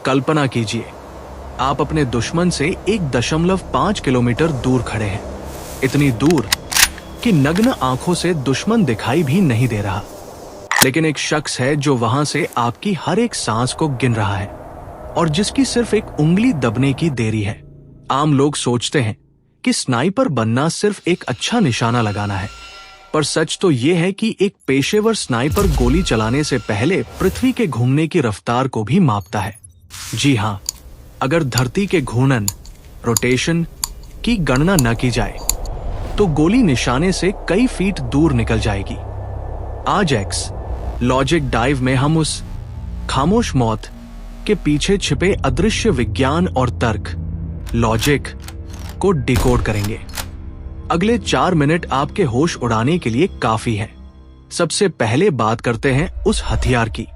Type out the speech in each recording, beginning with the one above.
कल्पना कीजिए, आप अपने दुश्मन से 1.5 किलोमीटर दूर खड़े हैं, इतनी दूर कि नग्न आंखों से दुश्मन दिखाई भी नहीं दे रहा, लेकिन एक शख्स है जो वहां से आपकी हर एक सांस को गिन रहा है और जिसकी सिर्फ एक उंगली दबने की देरी है। आम लोग सोचते हैं कि स्नाइपर बनना सिर्फ एक अच्छा निशाना लगाना है, पर सच तो यह है कि एक पेशेवर स्नाइपर गोली चलाने से पहले पृथ्वी के घूमने की रफ्तार को भी मापता है। जी हां, अगर धरती के घूर्णन रोटेशन की गणना न की जाए तो गोली निशाने से कई फीट दूर निकल जाएगी। आज एक्स लॉजिक डाइव में हम उस खामोश मौत के पीछे छिपे अदृश्य विज्ञान और तर्क लॉजिक को डिकोड करेंगे। अगले 4 मिनट आपके होश उड़ाने के लिए काफी है। सबसे पहले बात करते हैं उस हथियार की।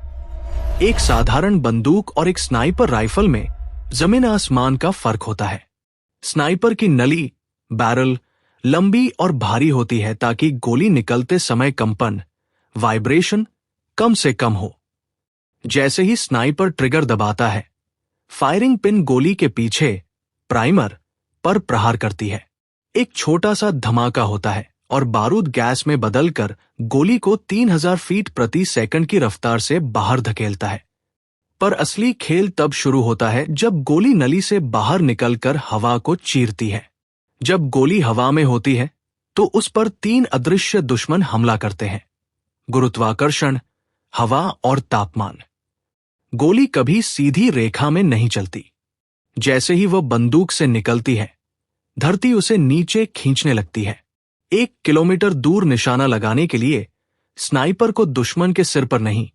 एक साधारण बंदूक और एक स्नाइपर राइफल में जमीन आसमान का फर्क होता है। स्नाइपर की नली बैरल लंबी और भारी होती है ताकि गोली निकलते समय कंपन वाइब्रेशन कम से कम हो। जैसे ही स्नाइपर ट्रिगर दबाता है, फायरिंग पिन गोली के पीछे प्राइमर पर प्रहार करती है। एक छोटा सा धमाका होता है और बारूद गैस में बदलकर गोली को 3000 फीट प्रति सेकंड की रफ्तार से बाहर धकेलता है। पर असली खेल तब शुरू होता है जब गोली नली से बाहर निकलकर हवा को चीरती है। जब गोली हवा में होती है तो उस पर 3 अदृश्य दुश्मन हमला करते हैं: गुरुत्वाकर्षण, हवा और तापमान। गोली कभी सीधी रेखा में नहीं चलती। जैसे ही वह बंदूक से निकलती है, धरती उसे नीचे खींचने लगती है। 1 किलोमीटर दूर निशाना लगाने के लिए स्नाइपर को दुश्मन के सिर पर नहीं,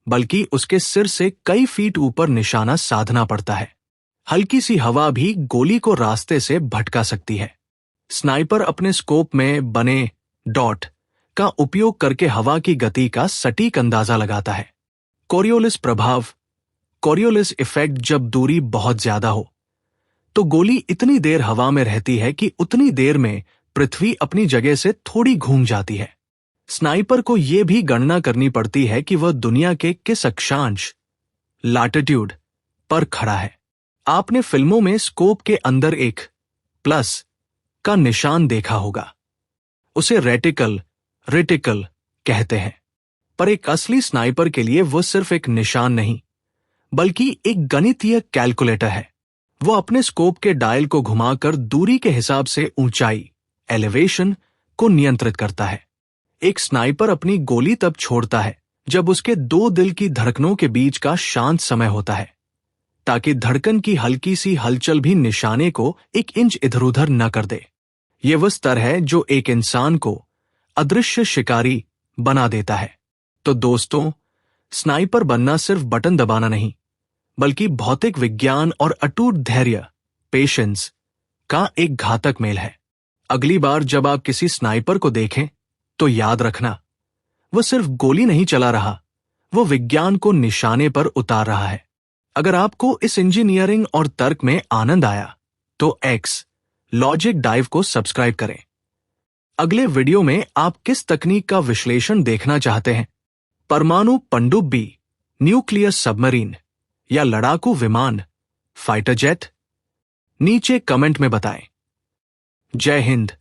बल्कि उसके सिर से कई फीट ऊपर निशाना साधना पड़ता है। हल्की सी हवा भी गोली को रास्ते से भटका सकती है। स्नाइपर अपने स्कोप में बने डॉट का उपयोग करके हवा की गति का सटीक अंदाजा लगाता है। कोरियोलिस प्रभाव, कोरियोलिस इफेक्ट, जब दूरी बहुत ज्यादा हो तो गोली इतनी देर हवा में रहती है कि उतनी देर में पृथ्वी अपनी जगह से थोड़ी घूम जाती है। स्नाइपर को यह भी गणना करनी पड़ती है कि वह दुनिया के किस अक्षांश लैटिट्यूड पर खड़ा है। आपने फिल्मों में स्कोप के अंदर एक प्लस का निशान देखा होगा, उसे रेटिकल कहते हैं। पर एक असली स्नाइपर के लिए वह सिर्फ एक निशान नहीं, बल्कि एक गणितीय कैलकुलेटर है। वो अपने स्कोप के डायल को घुमाकर दूरी के हिसाब से ऊंचाई एलिवेशन को नियंत्रित करता है। एक स्नाइपर अपनी गोली तब छोड़ता है जब उसके 2 दिल की धड़कनों के बीच का शांत समय होता है, ताकि धड़कन की हल्की सी हलचल भी निशाने को 1 इंच इधर उधर न कर दे। यह वह स्तर है जो एक इंसान को अदृश्य शिकारी बना देता है। तो दोस्तों, स्नाइपर बनना सिर्फ बटन दबाना नहीं, बल्कि भौतिक विज्ञान और अटूट धैर्य पेशेंस का एक घातक मेल है। अगली बार जब आप किसी स्नाइपर को देखें तो याद रखना, वह सिर्फ गोली नहीं चला रहा, वो विज्ञान को निशाने पर उतार रहा है। अगर आपको इस इंजीनियरिंग और तर्क में आनंद आया तो एक्स लॉजिक डाइव को सब्सक्राइब करें। अगले वीडियो में आप किस तकनीक का विश्लेषण देखना चाहते हैं? परमाणु पनडुब्बी, न्यूक्लियर सबमरीन या लड़ाकू विमान, फाइटर जेट? नीचे कमेंट में बताएं। जय हिंद।